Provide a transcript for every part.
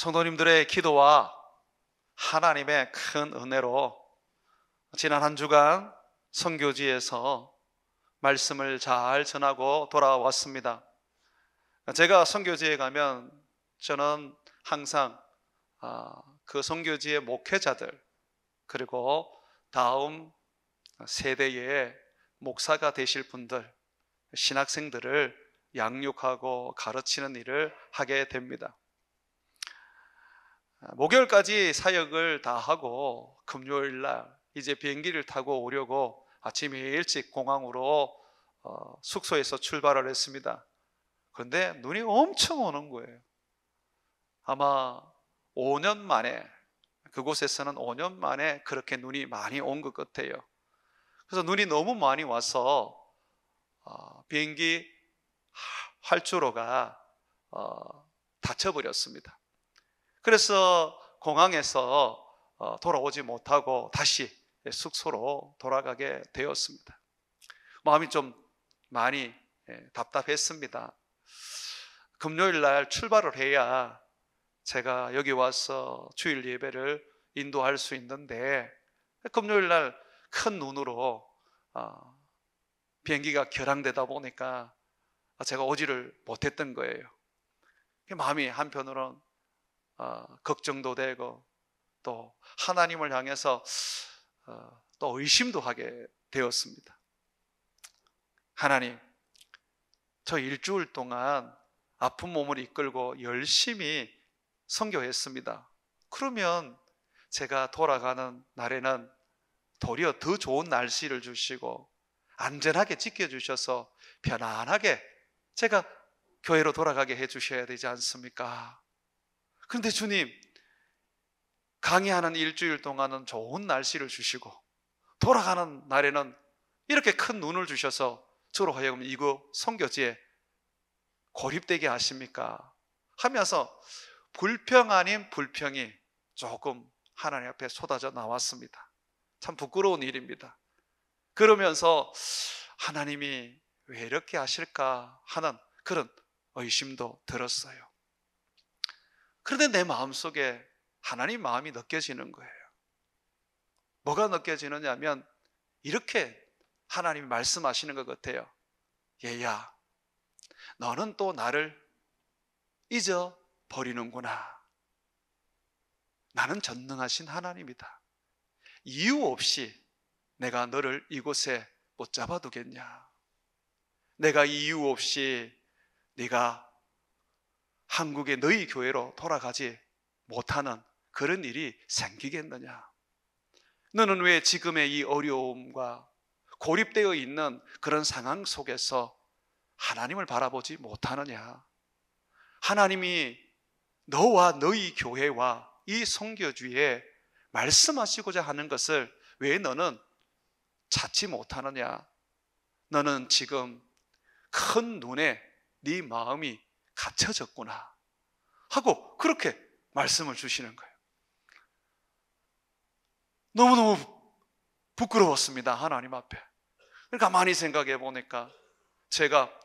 성도님들의 기도와 하나님의 큰 은혜로 지난 한 주간 선교지에서 말씀을 잘 전하고 돌아왔습니다. 제가 선교지에 가면 저는 항상 그 선교지의 목회자들, 그리고 다음 세대의 목사가 되실 분들, 신학생들을 양육하고 가르치는 일을 하게 됩니다. 목요일까지 사역을 다 하고 금요일 날 이제 비행기를 타고 오려고 아침에 일찍 공항으로 숙소에서 출발을 했습니다. 그런데 눈이 엄청 오는 거예요. 아마 5년 만에, 그곳에서는 5년 만에 그렇게 눈이 많이 온 것 같아요. 그래서 눈이 너무 많이 와서 비행기 활주로가 닫혀버렸습니다. 그래서 공항에서 돌아오지 못하고 다시 숙소로 돌아가게 되었습니다. 마음이 좀 많이 답답했습니다. 금요일 날 출발을 해야 제가 여기 와서 주일 예배를 인도할 수 있는데, 금요일 날 큰 눈으로 비행기가 결항되다 보니까 제가 오지를 못했던 거예요. 마음이 한편으로는 걱정도 되고 또 하나님을 향해서 또 의심도 하게 되었습니다. 하나님, 저 일주일 동안 아픈 몸을 이끌고 열심히 선교했습니다. 그러면 제가 돌아가는 날에는 도리어 더 좋은 날씨를 주시고 안전하게 지켜주셔서 편안하게 제가 교회로 돌아가게 해주셔야 되지 않습니까? 그런데 주님, 강의하는 일주일 동안은 좋은 날씨를 주시고 돌아가는 날에는 이렇게 큰 눈을 주셔서 저로 하여금 이곳 선교지에 고립되게 하십니까? 하면서 불평 아닌 불평이 조금 하나님 앞에 쏟아져 나왔습니다. 참 부끄러운 일입니다. 그러면서 하나님이 왜 이렇게 하실까 하는 그런 의심도 들었어요. 그런데 내 마음속에 하나님 마음이 느껴지는 거예요. 뭐가 느껴지느냐면 이렇게 하나님이 말씀하시는 것 같아요. 얘야, 너는 또 나를 잊어버리는구나. 나는 전능하신 하나님이다. 이유 없이 내가 너를 이곳에 못 잡아두겠냐. 내가 이유 없이 네가 한국의 너희 교회로 돌아가지 못하는 그런 일이 생기겠느냐. 너는 왜 지금의 이 어려움과 고립되어 있는 그런 상황 속에서 하나님을 바라보지 못하느냐. 하나님이 너와 너희 교회와 이 선교주에 말씀하시고자 하는 것을 왜 너는 찾지 못하느냐. 너는 지금 큰 눈에 네 마음이 갇혀졌구나 하고 그렇게 말씀을 주시는 거예요. 너무너무 부끄러웠습니다. 하나님 앞에. 가만히 생각해 보니까 제가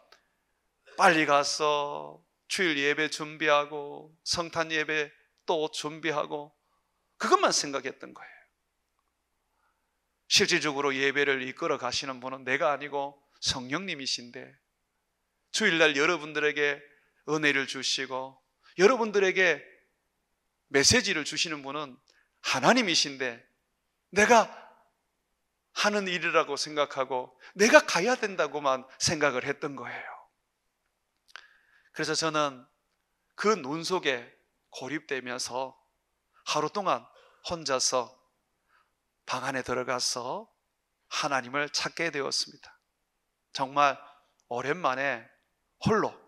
빨리 가서 주일 예배 준비하고 성탄 예배 또 준비하고 그것만 생각했던 거예요. 실질적으로 예배를 이끌어 가시는 분은 내가 아니고 성령님이신데, 주일날 여러분들에게 은혜를 주시고 여러분들에게 메시지를 주시는 분은 하나님이신데 내가 하는 일이라고 생각하고 내가 가야 된다고만 생각을 했던 거예요. 그래서 저는 그 눈 속에 고립되면서 하루 동안 혼자서 방 안에 들어가서 하나님을 찾게 되었습니다. 정말 오랜만에 홀로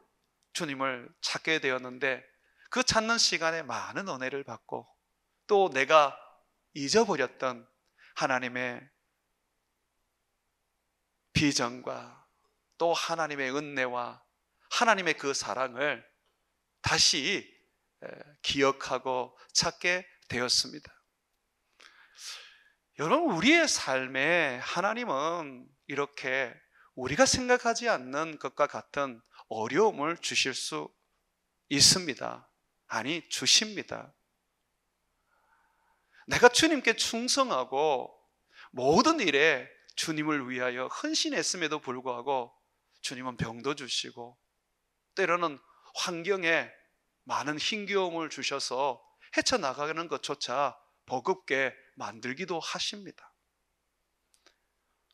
주님을 찾게 되었는데, 그 찾는 시간에 많은 은혜를 받고 또 내가 잊어버렸던 하나님의 비전과 또 하나님의 은혜와 하나님의 그 사랑을 다시 기억하고 찾게 되었습니다. 여러분, 우리의 삶에 하나님은 이렇게 우리가 생각하지 않는 것과 같은 어려움을 주실 수 있습니다. 아니, 주십니다. 내가 주님께 충성하고 모든 일에 주님을 위하여 헌신했음에도 불구하고 주님은 병도 주시고 때로는 환경에 많은 힘겨움을 주셔서 헤쳐나가는 것조차 버겁게 만들기도 하십니다.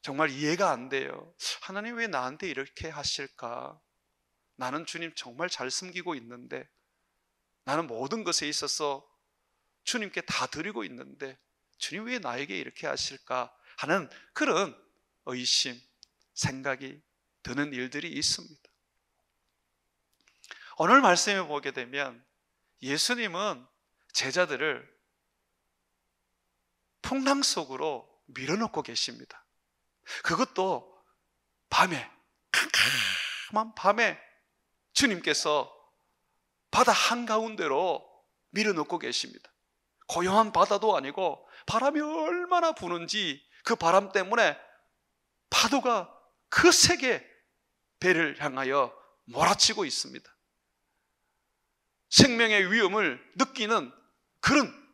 정말 이해가 안 돼요. 하나님 왜 나한테 이렇게 하실까? 나는 주님 정말 잘 섬기고 있는데, 나는 모든 것에 있어서 주님께 다 드리고 있는데 주님 왜 나에게 이렇게 하실까 하는 그런 의심, 생각이 드는 일들이 있습니다. 오늘 말씀에 보게 되면 예수님은 제자들을 풍랑 속으로 밀어넣고 계십니다. 그것도 밤에, 캄캄한 밤에 주님께서 바다 한가운데로 밀어넣고 계십니다. 고요한 바다도 아니고 바람이 얼마나 부는지 그 바람 때문에 파도가 거세게 배를 향하여 몰아치고 있습니다. 생명의 위험을 느끼는 그런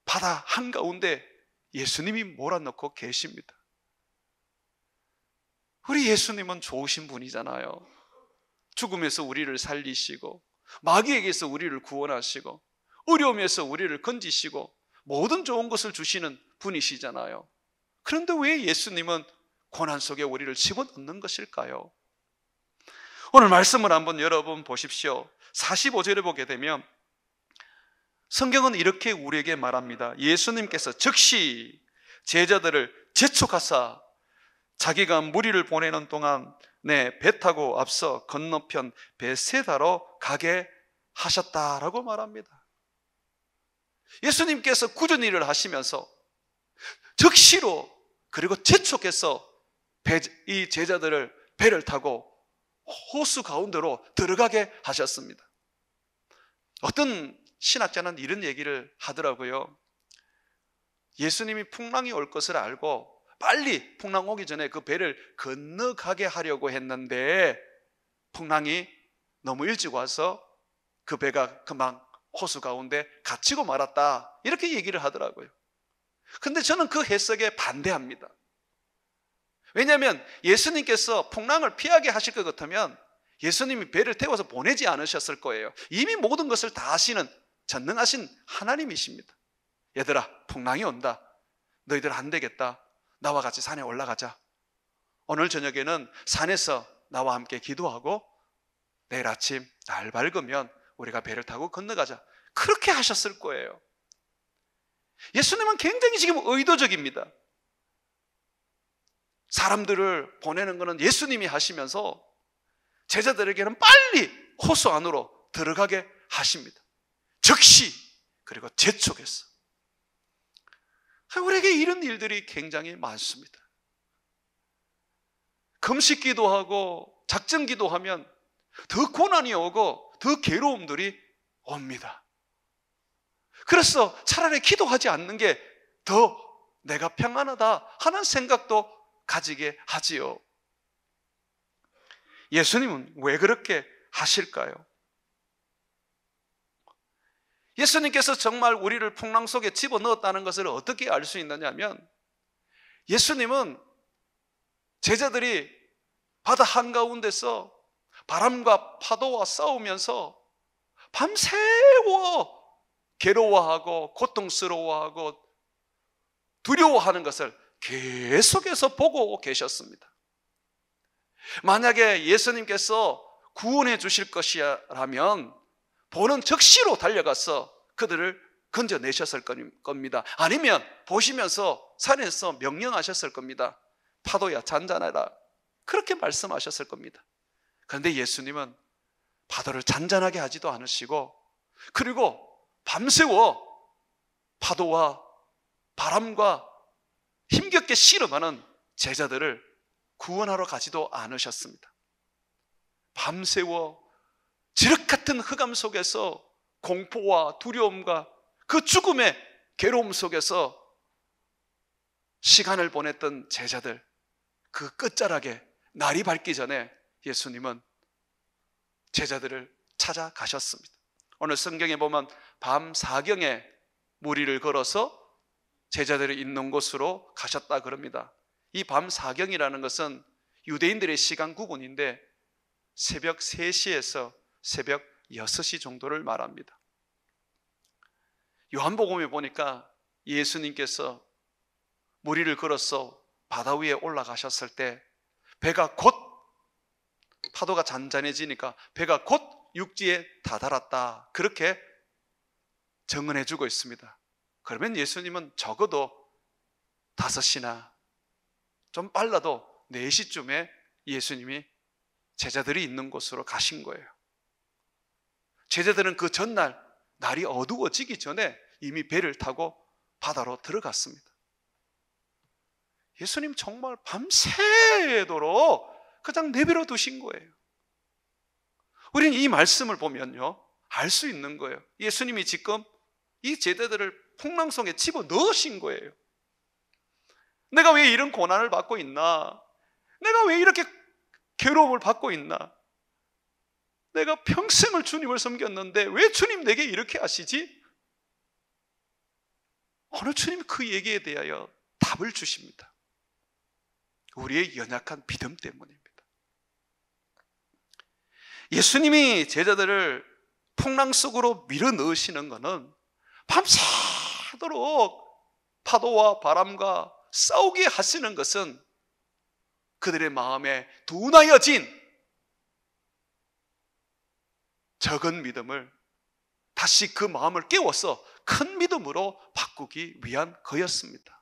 바다 한가운데 예수님이 몰아넣고 계십니다. 우리 예수님은 좋으신 분이잖아요. 죽음에서 우리를 살리시고 마귀에게서 우리를 구원하시고 어려움에서 우리를 건지시고 모든 좋은 것을 주시는 분이시잖아요. 그런데 왜 예수님은 고난 속에 우리를 집어넣는 것일까요? 오늘 말씀을 한번 여러분 보십시오. 45절에 보게 되면 성경은 이렇게 우리에게 말합니다. 예수님께서 즉시 제자들을 재촉하사 자기가 무리를 보내는 동안 배 타고 앞서 건너편 베세다로 가게 하셨다라고 말합니다. 예수님께서 구전 일을 하시면서 즉시로 그리고 재촉해서 이 제자들을 배를 타고 호수 가운데로 들어가게 하셨습니다. 어떤 신학자는 이런 얘기를 하더라고요. 예수님이 풍랑이 올 것을 알고 빨리 풍랑 오기 전에 그 배를 건너가게 하려고 했는데 풍랑이 너무 일찍 와서 그 배가 금방 호수 가운데 갇히고 말았다, 이렇게 얘기를 하더라고요. 근데 저는 그 해석에 반대합니다. 왜냐하면 예수님께서 풍랑을 피하게 하실 것 같으면 예수님이 배를 태워서 보내지 않으셨을 거예요. 이미 모든 것을 다 아시는 전능하신 하나님이십니다. 얘들아, 풍랑이 온다. 너희들 안 되겠다. 나와 같이 산에 올라가자. 오늘 저녁에는 산에서 나와 함께 기도하고 내일 아침 날 밝으면 우리가 배를 타고 건너가자. 그렇게 하셨을 거예요. 예수님은 굉장히 지금 의도적입니다. 사람들을 보내는 것은 예수님이 하시면서 제자들에게는 빨리 호수 안으로 들어가게 하십니다. 즉시, 그리고 재촉해서. 우리에게 이런 일들이 굉장히 많습니다. 금식 기도하고 작정 기도하면 더 고난이 오고 더 괴로움들이 옵니다. 그래서 차라리 기도하지 않는 게 더 내가 평안하다 하는 생각도 가지게 하지요. 예수님은 왜 그렇게 하실까요? 예수님께서 정말 우리를 풍랑 속에 집어넣었다는 것을 어떻게 알 수 있느냐면, 예수님은 제자들이 바다 한가운데서 바람과 파도와 싸우면서 밤새워 괴로워하고 고통스러워하고 두려워하는 것을 계속해서 보고 계셨습니다. 만약에 예수님께서 구원해 주실 것이라면 보는 즉시로 달려가서 그들을 건져내셨을 겁니다. 아니면 보시면서 산에서 명령하셨을 겁니다. 파도야 잔잔해라, 그렇게 말씀하셨을 겁니다. 그런데 예수님은 파도를 잔잔하게 하지도 않으시고, 그리고 밤새워 파도와 바람과 힘겹게 씨름하는 제자들을 구원하러 가지도 않으셨습니다. 밤새워 지륵같은 흑암 속에서 공포와 두려움과 그 죽음의 괴로움 속에서 시간을 보냈던 제자들, 그 끝자락에 날이 밝기 전에 예수님은 제자들을 찾아가셨습니다. 오늘 성경에 보면 밤 사경에 무리를 걸어서 제자들이 있는 곳으로 가셨다 그럽니다. 이 밤 사경이라는 것은 유대인들의 시간 구분인데 새벽 3시에서 새벽 6시 정도를 말합니다. 요한복음에 보니까 예수님께서 무리를 걸어서 바다 위에 올라가셨을 때 배가 곧, 파도가 잔잔해지니까 배가 곧 육지에 다다랐다, 그렇게 증언해 주고 있습니다. 그러면 예수님은 적어도 5시나 좀 빨라도 4시쯤에 예수님이 제자들이 있는 곳으로 가신 거예요. 제자들은 그 전날 날이 어두워지기 전에 이미 배를 타고 바다로 들어갔습니다. 예수님 정말 밤새도록 그냥 내버려 두신 거예요. 우리는 이 말씀을 보면요, 알 수 있는 거예요. 예수님이 지금 이 제자들을 풍랑 속에 집어 넣으신 거예요. 내가 왜 이런 고난을 받고 있나? 내가 왜 이렇게 괴로움을 받고 있나? 내가 평생을 주님을 섬겼는데 왜 주님 내게 이렇게 하시지? 어느 주님이 그 얘기에 대하여 답을 주십니다. 우리의 연약한 믿음 때문입니다. 예수님이 제자들을 풍랑 속으로 밀어 넣으시는 것은 밤새도록 파도와 바람과 싸우게 하시는 것은 그들의 마음에 둔하여진 적은 믿음을 다시 그 마음을 깨워서 큰 믿음으로 바꾸기 위한 거였습니다.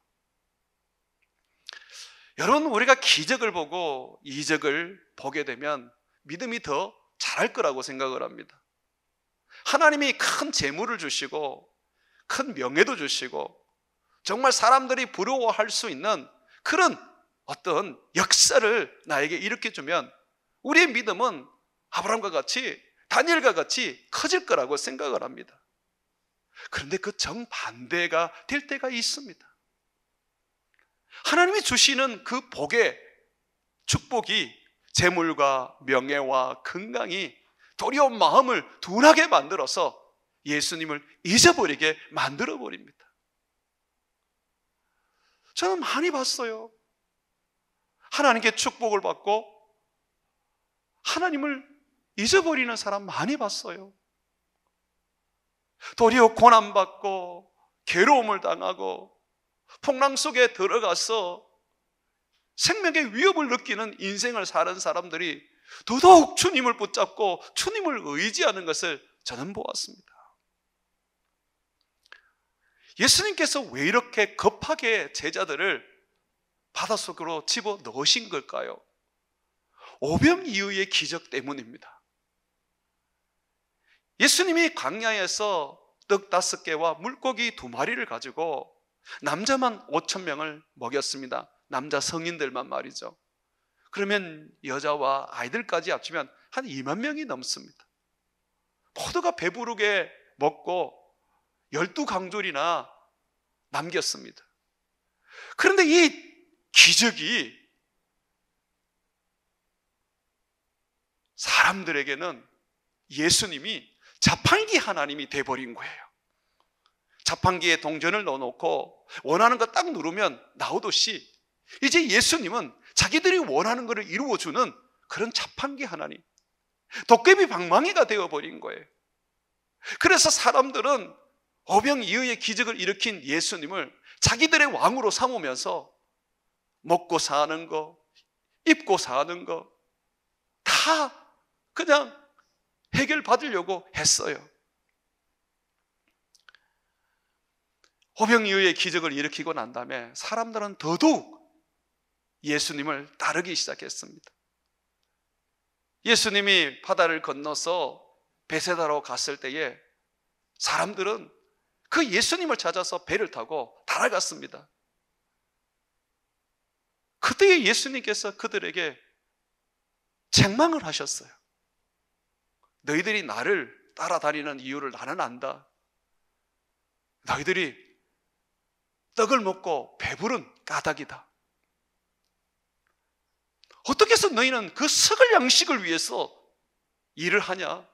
여러분, 우리가 기적을 보고 이적을 보게 되면 믿음이 더 잘할 거라고 생각을 합니다. 하나님이 큰 재물을 주시고 큰 명예도 주시고 정말 사람들이 부러워할 수 있는 그런 어떤 역사를 나에게 일으켜주면 우리의 믿음은 아브라함과 같이, 다니엘과 같이 커질 거라고 생각을 합니다. 그런데 그 정반대가 될 때가 있습니다. 하나님이 주시는 그 복의 축복이 재물과 명예와 건강이 도리어 마음을 둔하게 만들어서 예수님을 잊어버리게 만들어버립니다. 저는 많이 봤어요. 하나님께 축복을 받고 하나님을 잊어버리는 사람 많이 봤어요. 도리어 고난받고 괴로움을 당하고 풍랑 속에 들어가서 생명의 위협을 느끼는 인생을 사는 사람들이 더더욱 주님을 붙잡고 주님을 의지하는 것을 저는 보았습니다. 예수님께서 왜 이렇게 급하게 제자들을 바닷속으로 집어 넣으신 걸까요? 오병 이후의 기적 때문입니다. 예수님이 광야에서 떡 5개와 물고기 2마리를 가지고 남자만 5,000명을 먹였습니다. 남자 성인들만 말이죠. 그러면 여자와 아이들까지 합치면 한 2만 명이 넘습니다. 모두가 배부르게 먹고 12강줄이나 남겼습니다. 그런데 이 기적이 사람들에게는 예수님이 자판기 하나님이 돼버린 거예요. 자판기에 동전을 넣어놓고 원하는 거 딱 누르면 나오듯이 이제 예수님은 자기들이 원하는 것을 이루어주는 그런 자판기 하나님, 도깨비 방망이가 되어버린 거예요. 그래서 사람들은 오병 이후의 기적을 일으킨 예수님을 자기들의 왕으로 삼으면서 먹고 사는 거, 입고 사는 거 다 그냥 해결받으려고 했어요. 오병 이후의 기적을 일으키고 난 다음에 사람들은 더더욱 예수님을 따르기 시작했습니다. 예수님이 바다를 건너서 베세다로 갔을 때에 사람들은 그 예수님을 찾아서 배를 타고 달아갔습니다. 그때 예수님께서 그들에게 책망을 하셨어요. 너희들이 나를 따라다니는 이유를 나는 안다. 너희들이 떡을 먹고 배부른 까닭이다. 어떻게 해서 너희는 그 썩을 양식을 위해서 일을 하냐?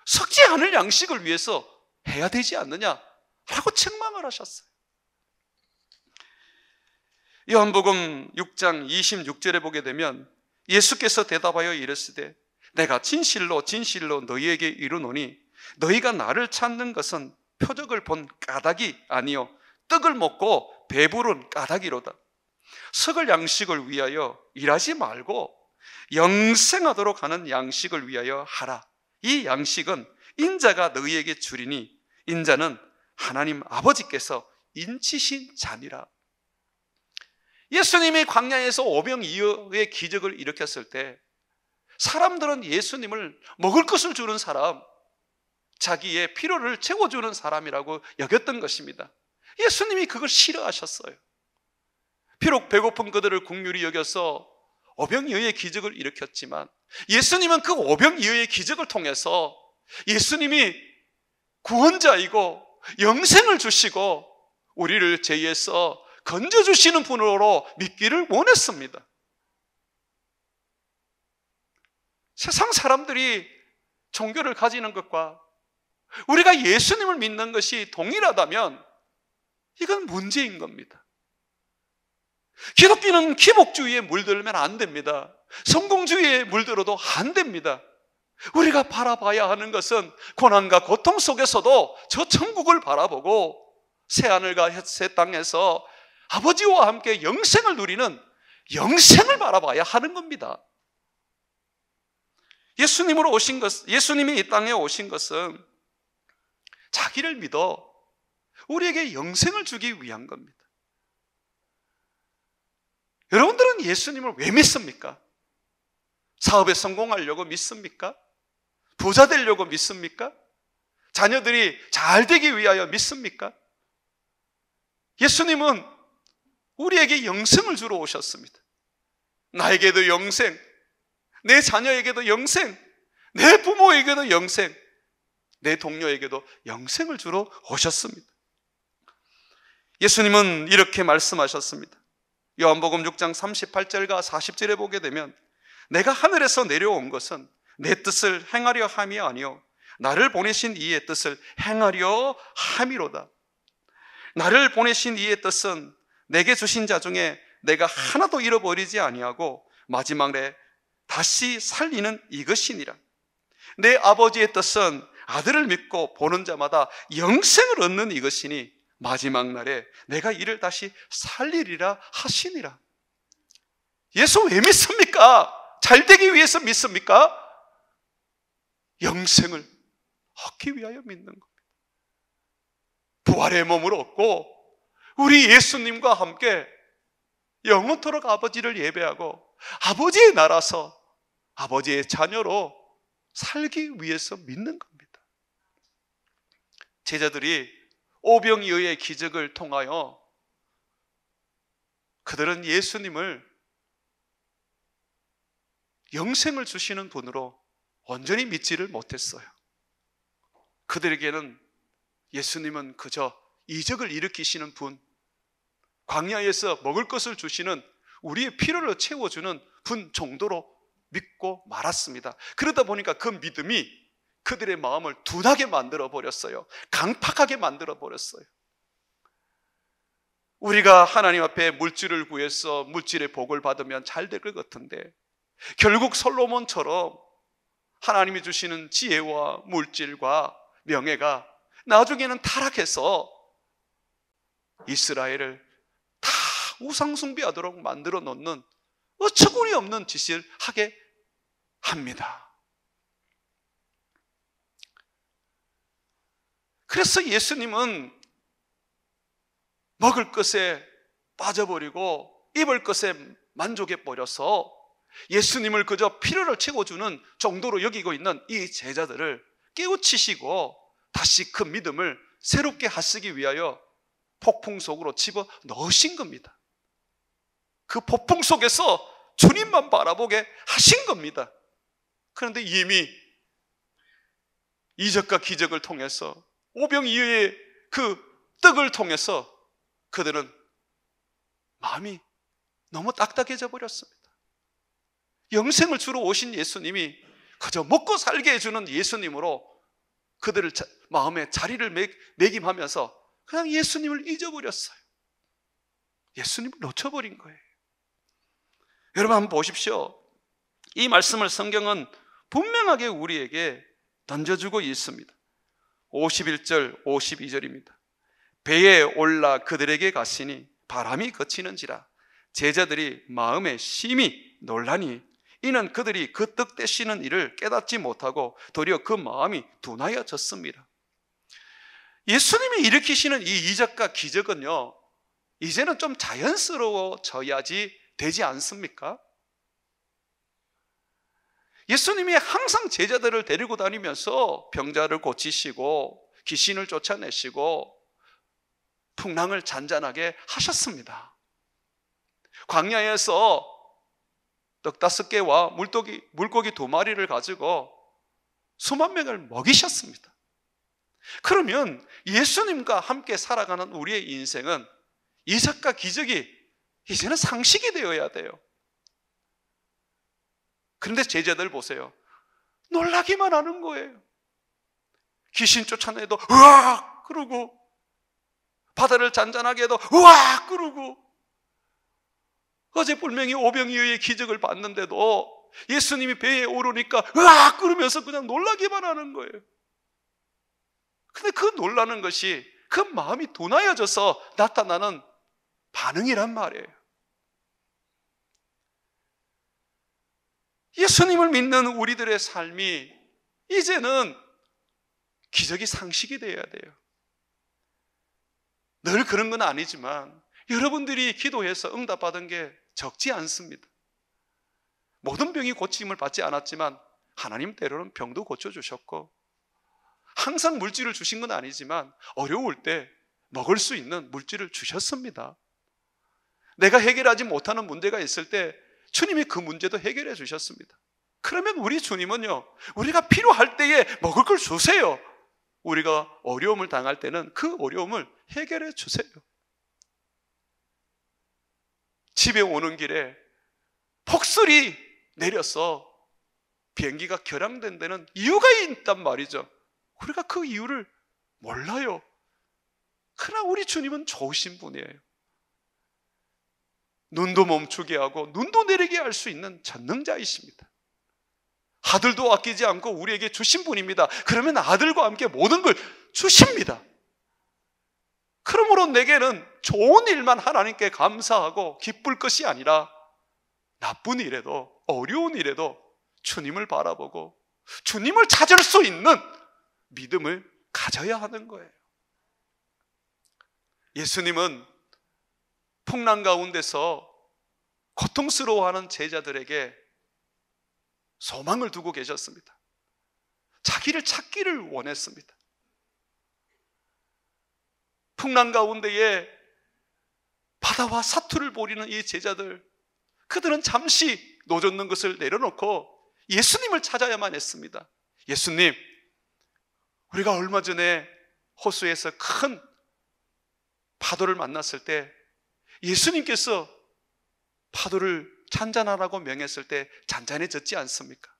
썩지 않을 양식을 위해서 해야 되지 않느냐라고 책망을 하셨어요. 요한복음 6장 26절에 보게 되면 예수께서 대답하여 이르시되 내가 진실로 진실로 너희에게 이르노니 너희가 나를 찾는 것은 표적을 본 까닭이 아니요 떡을 먹고 배부른 까닭이로다. 썩을 양식을 위하여 일하지 말고 영생하도록 하는 양식을 위하여 하라. 이 양식은 인자가 너희에게 주리니 인자는 하나님 아버지께서 인치신 자니라. 예수님이 광야에서 오병이어의 기적을 일으켰을 때 사람들은 예수님을 먹을 것을 주는 사람, 자기의 필요를 채워주는 사람이라고 여겼던 것입니다. 예수님이 그걸 싫어하셨어요. 비록 배고픈 그들을 긍휼히 여겨서 오병이어의 기적을 일으켰지만 예수님은 그 오병이어의 기적을 통해서 예수님이 구원자이고 영생을 주시고 우리를 죄에서 건져주시는 분으로 믿기를 원했습니다. 세상 사람들이 종교를 가지는 것과 우리가 예수님을 믿는 것이 동일하다면 이건 문제인 겁니다. 기독교는 기복주의에 물들면 안 됩니다. 성공주의에 물들어도 안 됩니다. 우리가 바라봐야 하는 것은 고난과 고통 속에서도 저 천국을 바라보고 새하늘과 새 땅에서 아버지와 함께 영생을 누리는 영생을 바라봐야 하는 겁니다. 예수님이 이 땅에 오신 것은 자기를 믿어 우리에게 영생을 주기 위한 겁니다. 여러분들은 예수님을 왜 믿습니까? 사업에 성공하려고 믿습니까? 부자 되려고 믿습니까? 자녀들이 잘 되기 위하여 믿습니까? 예수님은 우리에게 영생을 주러 오셨습니다. 나에게도 영생, 내 자녀에게도 영생, 내 부모에게도 영생, 내 동료에게도 영생을 주러 오셨습니다. 예수님은 이렇게 말씀하셨습니다. 요한복음 6장 38절과 40절에 보게 되면 내가 하늘에서 내려온 것은 내 뜻을 행하려 함이 아니요 나를 보내신 이의 뜻을 행하려 함이로다. 나를 보내신 이의 뜻은 내게 주신 자 중에 내가 하나도 잃어버리지 아니하고 마지막에 다시 살리는 이것이니라. 내 아버지의 뜻은 아들을 믿고 보는 자마다 영생을 얻는 이것이니 마지막 날에 내가 이를 다시 살리리라 하시니라. 예수 왜 믿습니까? 잘 되기 위해서 믿습니까? 영생을 얻기 위하여 믿는 겁니다. 부활의 몸을 얻고 우리 예수님과 함께 영원토록 아버지를 예배하고 아버지의 나라서 아버지의 자녀로 살기 위해서 믿는 겁니다. 제자들이 오병이어의 기적을 통하여 그들은 예수님을 영생을 주시는 분으로 온전히 믿지를 못했어요. 그들에게는 예수님은 그저 이적을 일으키시는 분, 광야에서 먹을 것을 주시는 우리의 필요를 채워주는 분 정도로 믿고 말았습니다. 그러다 보니까 그 믿음이 그들의 마음을 둔하게 만들어 버렸어요. 강팍하게 만들어 버렸어요. 우리가 하나님 앞에 물질을 구해서 물질의 복을 받으면 잘 될 것 같은데 결국 솔로몬처럼 하나님이 주시는 지혜와 물질과 명예가 나중에는 타락해서 이스라엘을 다 우상숭배하도록 만들어 놓는 어처구니 없는 짓을 하게 합니다. 그래서 예수님은 먹을 것에 빠져버리고 입을 것에 만족해버려서 예수님을 그저 필요를 채워주는 정도로 여기고 있는 이 제자들을 깨우치시고 다시 그 믿음을 새롭게 하시기 위하여 폭풍 속으로 집어 넣으신 겁니다. 그 폭풍 속에서 주님만 바라보게 하신 겁니다. 그런데 이미 이적과 기적을 통해서 오병이어의 그 떡을 통해서 그들은 마음이 너무 딱딱해져 버렸습니다. 영생을 주러 오신 예수님이 그저 먹고 살게 해주는 예수님으로 그들을 마음에 자리를 매김하면서 그냥 예수님을 잊어버렸어요. 예수님을 놓쳐버린 거예요. 여러분 한번 보십시오. 이 말씀을 성경은 분명하게 우리에게 던져주고 있습니다. 51절 52절입니다. 배에 올라 그들에게 가시니 바람이 그치는지라 제자들이 마음에 심히 놀라니 이는 그들이 그 떡 떼시는 일을 깨닫지 못하고 도리어 그 마음이 둔하여졌습니다. 예수님이 일으키시는 이 이적과 기적은요, 이제는 좀 자연스러워져야지 되지 않습니까? 예수님이 항상 제자들을 데리고 다니면서 병자를 고치시고 귀신을 쫓아내시고 풍랑을 잔잔하게 하셨습니다. 광야에서 떡 5개와 물고기 2마리를 가지고 수만 명을 먹이셨습니다. 그러면 예수님과 함께 살아가는 우리의 인생은 이적과 기적이 이제는 상식이 되어야 돼요. 그런데 제자들 보세요. 놀라기만 하는 거예요. 귀신 쫓아내도 으악 그러고 바다를 잔잔하게 해도 으악 그러고 어제 분명히 오병이어의 기적을 봤는데도 예수님이 배에 오르니까 으악 그러면서 그냥 놀라기만 하는 거예요. 근데 그 놀라는 것이 그 마음이 둔하여져서 나타나는 반응이란 말이에요. 예수님을 믿는 우리들의 삶이 이제는 기적이 상식이 되어야 돼요. 늘 그런 건 아니지만 여러분들이 기도해서 응답받은 게 적지 않습니다. 모든 병이 고침을 받지 않았지만 하나님 때로는 병도 고쳐주셨고 항상 물질을 주신 건 아니지만 어려울 때 먹을 수 있는 물질을 주셨습니다. 내가 해결하지 못하는 문제가 있을 때 주님이 그 문제도 해결해 주셨습니다. 그러면 우리 주님은요, 우리가 필요할 때에 먹을 걸 주세요. 우리가 어려움을 당할 때는 그 어려움을 해결해 주세요. 집에 오는 길에 폭설이 내려서 비행기가 결항된 데는 이유가 있단 말이죠. 우리가 그 이유를 몰라요. 그러나 우리 주님은 좋으신 분이에요. 눈도 멈추게 하고 눈도 내리게 할 수 있는 전능자이십니다. 아들도 아끼지 않고 우리에게 주신 분입니다. 그러면 아들과 함께 모든 걸 주십니다. 그러므로 내게는 좋은 일만 하나님께 감사하고 기쁠 것이 아니라 나쁜 일에도 어려운 일에도 주님을 바라보고 주님을 찾을 수 있는 믿음을 가져야 하는 거예요. 예수님은 풍랑 가운데서 고통스러워하는 제자들에게 소망을 두고 계셨습니다. 자기를 찾기를 원했습니다. 풍랑 가운데에 바다와 사투를 벌이는 이 제자들, 그들은 잠시 노젓는 것을 내려놓고 예수님을 찾아야만 했습니다. 예수님, 우리가 얼마 전에 호수에서 큰 파도를 만났을 때 예수님께서 파도를 잔잔하라고 명했을 때 잔잔해졌지 않습니까?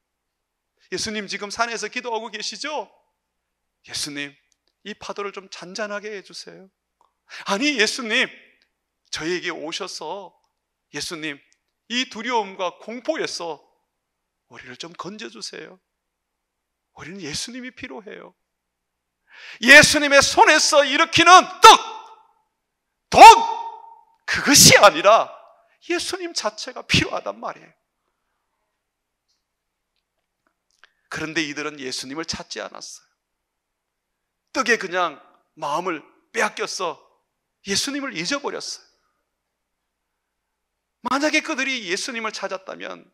예수님 지금 산에서 기도하고 계시죠? 예수님, 이 파도를 좀 잔잔하게 해주세요. 아니 예수님, 저에게 오셔서 예수님, 이 두려움과 공포에서 우리를 좀 건져주세요. 우리는 예수님이 필요해요. 예수님의 손에서 일으키는 돈, 그것이 아니라 예수님 자체가 필요하단 말이에요. 그런데 이들은 예수님을 찾지 않았어요. 떡에 그냥 마음을 빼앗겨서 예수님을 잊어버렸어요. 만약에 그들이 예수님을 찾았다면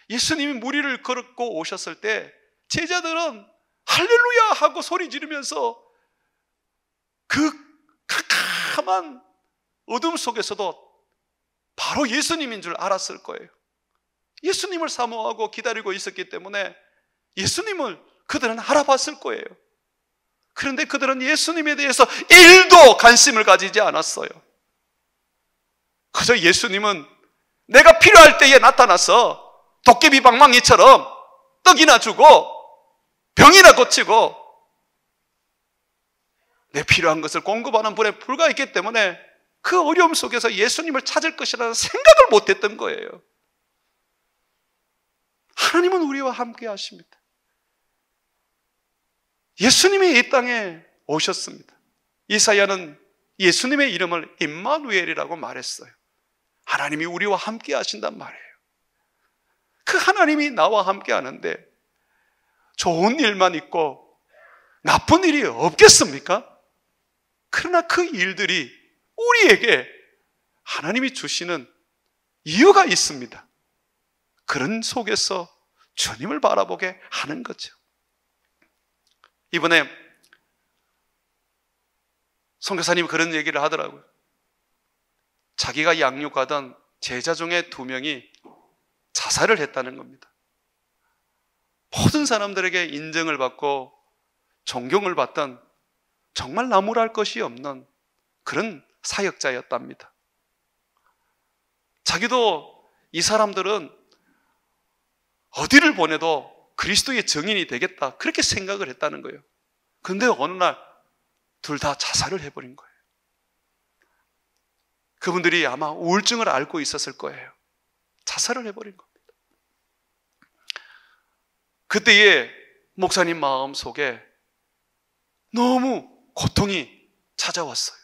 예수님이 무리를 걸고 오셨을 때 제자들은 할렐루야 하고 소리 지르면서 그 캄캄한 어둠 속에서도 바로 예수님인 줄 알았을 거예요. 예수님을 사모하고 기다리고 있었기 때문에 예수님을 그들은 알아봤을 거예요. 그런데 그들은 예수님에 대해서 1도 관심을 가지지 않았어요. 그저 예수님은 내가 필요할 때에 나타나서 도깨비 방망이처럼 떡이나 주고 병이나 고치고 내 필요한 것을 공급하는 분에 불과했기 때문에 그 어려움 속에서 예수님을 찾을 것이라는 생각을 못했던 거예요. 하나님은 우리와 함께 하십니다. 예수님이 이 땅에 오셨습니다. 이사야는 예수님의 이름을 임마누엘이라고 말했어요. 하나님이 우리와 함께 하신단 말이에요. 그 하나님이 나와 함께 하는데 좋은 일만 있고 나쁜 일이 없겠습니까? 그러나 그 일들이 우리에게 하나님이 주시는 이유가 있습니다. 그런 속에서 주님을 바라보게 하는 거죠. 이번에 선교사님이 그런 얘기를 하더라고요. 자기가 양육하던 제자 중에 2명이 자살을 했다는 겁니다. 모든 사람들에게 인정을 받고 존경을 받던 정말 나무랄 것이 없는 그런 사역자였답니다. 자기도 이 사람들은 어디를 보내도 그리스도의 증인이 되겠다 그렇게 생각을 했다는 거예요. 그런데 어느 날 둘 다 자살을 해버린 거예요. 그분들이 아마 우울증을 앓고 있었을 거예요. 자살을 해버린 겁니다. 그때에 목사님 마음 속에 너무 고통이 찾아왔어요.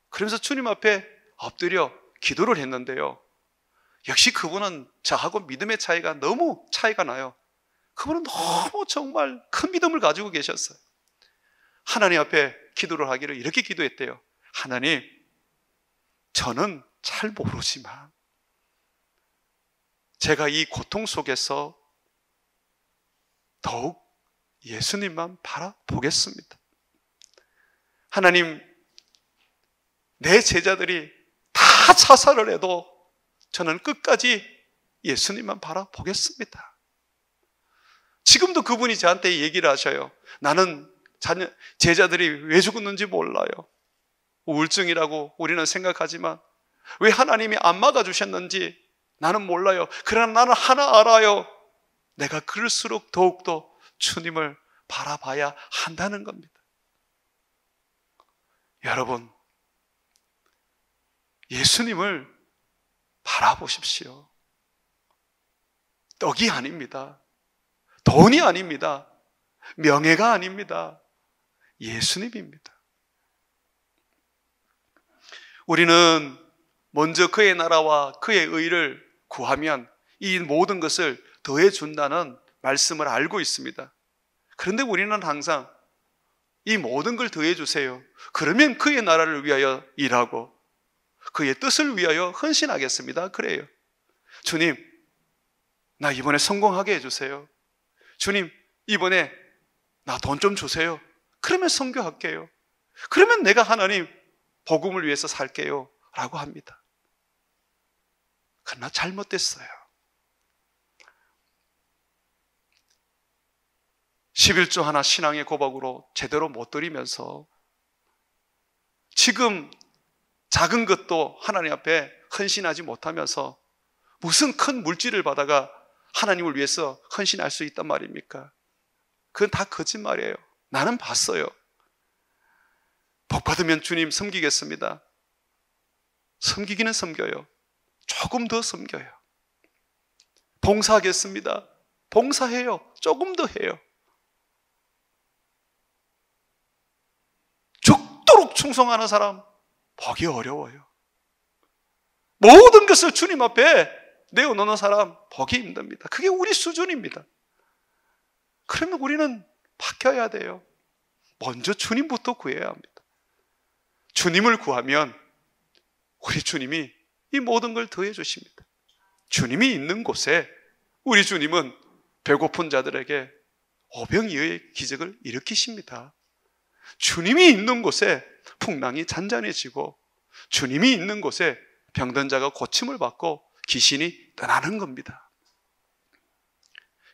그러면서 주님 앞에 엎드려 기도를 했는데요. 역시 그분은 저하고 믿음의 차이가 너무 차이가 나요. 그분은 너무 정말 큰 믿음을 가지고 계셨어요. 하나님 앞에 기도를 하기를 이렇게 기도했대요. 하나님, 저는 잘 모르지만 제가 이 고통 속에서 더욱 예수님만 바라보겠습니다. 하나님, 내 제자들이 다 자살을 해도 저는 끝까지 예수님만 바라보겠습니다. 지금도 그분이 저한테 얘기를 하셔요. 나는 제자들이 왜 죽었는지 몰라요. 우울증이라고 우리는 생각하지만 왜 하나님이 안 막아주셨는지 나는 몰라요. 그러나 나는 하나 알아요. 내가 그럴수록 더욱더 주님을 바라봐야 한다는 겁니다. 여러분, 예수님을 바라보십시오. 떡이 아닙니다. 돈이 아닙니다. 명예가 아닙니다. 예수님입니다. 우리는 먼저 그의 나라와 그의 의를 구하면 이 모든 것을 더해 준다는 말씀을 알고 있습니다. 그런데 우리는 항상 이 모든 걸 더해 주세요. 그러면 그의 나라를 위하여 일하고 그의 뜻을 위하여 헌신하겠습니다. 그래요. 주님, 나 이번에 성공하게 해주세요. 주님, 이번에 나 돈 좀 주세요. 그러면 선교할게요. 그러면 내가 하나님 복음을 위해서 살게요 라고 합니다. 그러나 잘못됐어요. 11조 하나 신앙의 고백으로 제대로 못 드리면서 지금 작은 것도 하나님 앞에 헌신하지 못하면서 무슨 큰 물질을 받아가 하나님을 위해서 헌신할 수 있단 말입니까? 그건 다 거짓말이에요. 나는 봤어요. 복 받으면 주님 섬기겠습니다. 섬기기는 섬겨요. 조금 더 섬겨요. 봉사하겠습니다. 봉사해요. 조금 더 해요. 죽도록 충성하는 사람 보기 어려워요. 모든 것을 주님 앞에 내어놓는 사람 보기 힘듭니다. 그게 우리 수준입니다. 그러면 우리는 바뀌어야 돼요. 먼저 주님부터 구해야 합니다. 주님을 구하면 우리 주님이 이 모든 걸 더해 주십니다. 주님이 있는 곳에 우리 주님은 배고픈 자들에게 오병이어의 기적을 일으키십니다. 주님이 있는 곳에 풍랑이 잔잔해지고 주님이 있는 곳에 병든 자가 고침을 받고 귀신이 떠나는 겁니다.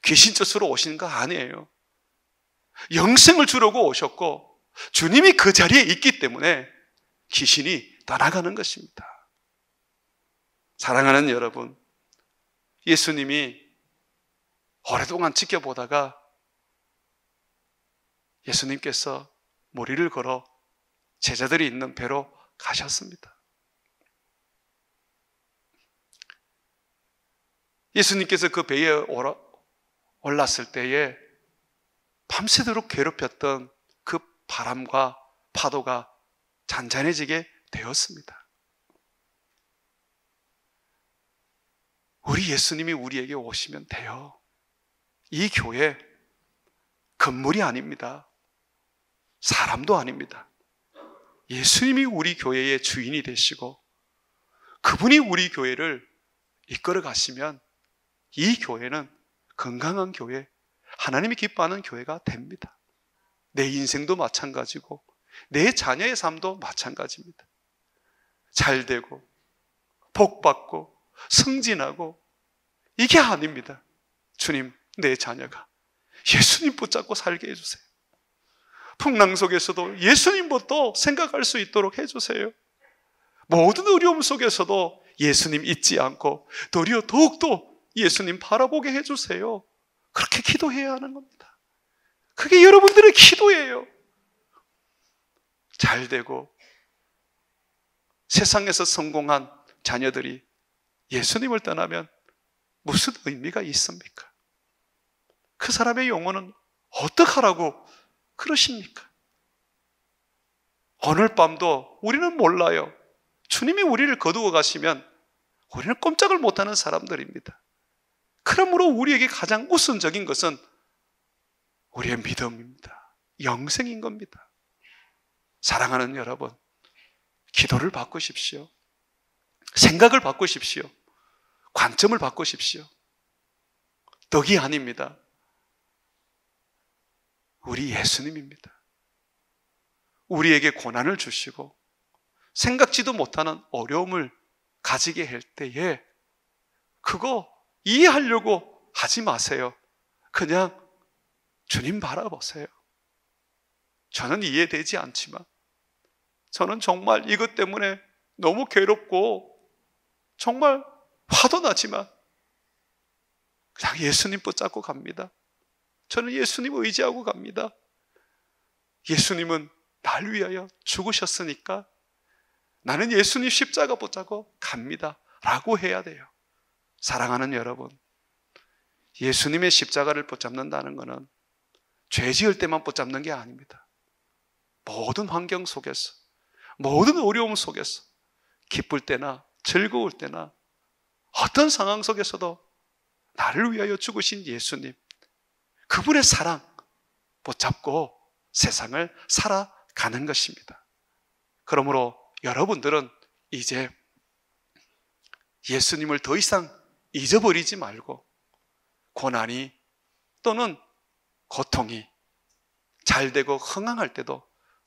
귀신 쫓으러 오시는 거 아니에요. 영생을 주려고 오셨고 주님이 그 자리에 있기 때문에 귀신이 떠나가는 것입니다. 사랑하는 여러분, 예수님이 오랫동안 지켜보다가 예수님께서 머리를 걸어 제자들이 있는 배로 가셨습니다. 예수님께서 그 배에 올랐을 때에 밤새도록 괴롭혔던 그 바람과 파도가 잔잔해지게 되었습니다. 우리 예수님이 우리에게 오시면 돼요. 이 교회 건물이 아닙니다. 사람도 아닙니다. 예수님이 우리 교회의 주인이 되시고 그분이 우리 교회를 이끌어 가시면 이 교회는 건강한 교회, 하나님이 기뻐하는 교회가 됩니다. 내 인생도 마찬가지고 내 자녀의 삶도 마찬가지입니다. 잘 되고 복받고 승진하고 이게 아닙니다. 주님, 내 자녀가 예수님 붙잡고 살게 해주세요. 풍랑 속에서도 예수님부터 생각할 수 있도록 해주세요. 모든 어려움 속에서도 예수님 잊지 않고 도리어 더욱더 예수님 바라보게 해주세요. 그렇게 기도해야 하는 겁니다. 그게 여러분들의 기도예요. 잘 되고 세상에서 성공한 자녀들이 예수님을 떠나면 무슨 의미가 있습니까? 그 사람의 영혼은 어떡하라고 그러십니까? 오늘 밤도 우리는 몰라요. 주님이 우리를 거두어 가시면 우리는 꼼짝을 못하는 사람들입니다. 그러므로 우리에게 가장 우선적인 것은 우리의 믿음입니다. 영생인 겁니다. 사랑하는 여러분, 기도를 바꾸십시오. 생각을 바꾸십시오. 관점을 바꾸십시오. 덕이 아닙니다. 우리 예수님입니다. 우리에게 고난을 주시고 생각지도 못하는 어려움을 가지게 할 때에 그거 이해하려고 하지 마세요. 그냥 주님 바라보세요. 저는 이해되지 않지만 저는 정말 이것 때문에 너무 괴롭고 정말 화도 나지만 그냥 예수님 붙잡고 갑니다. 저는 예수님 의지하고 갑니다. 예수님은 날 위하여 죽으셨으니까 나는 예수님 십자가 붙잡고 갑니다 라고 해야 돼요. 사랑하는 여러분, 예수님의 십자가를 붙잡는다는 것은 죄 지을 때만 붙잡는 게 아닙니다. 모든 환경 속에서, 모든 어려움 속에서, 기쁠 때나 즐거울 때나 어떤 상황 속에서도 나를 위하여 죽으신 예수님, 그분의 사랑 붙잡고 세상을 살아가는 것입니다. 그러므로 여러분들은 이제 예수님을 더 이상 잊어버리지 말고 고난이 또는 고통이 잘 되고 흥황할 때도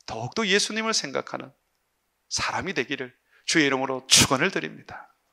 더욱더 예수님을 생각하는 사람이 되기를 주의 이름으로 축원을 드립니다.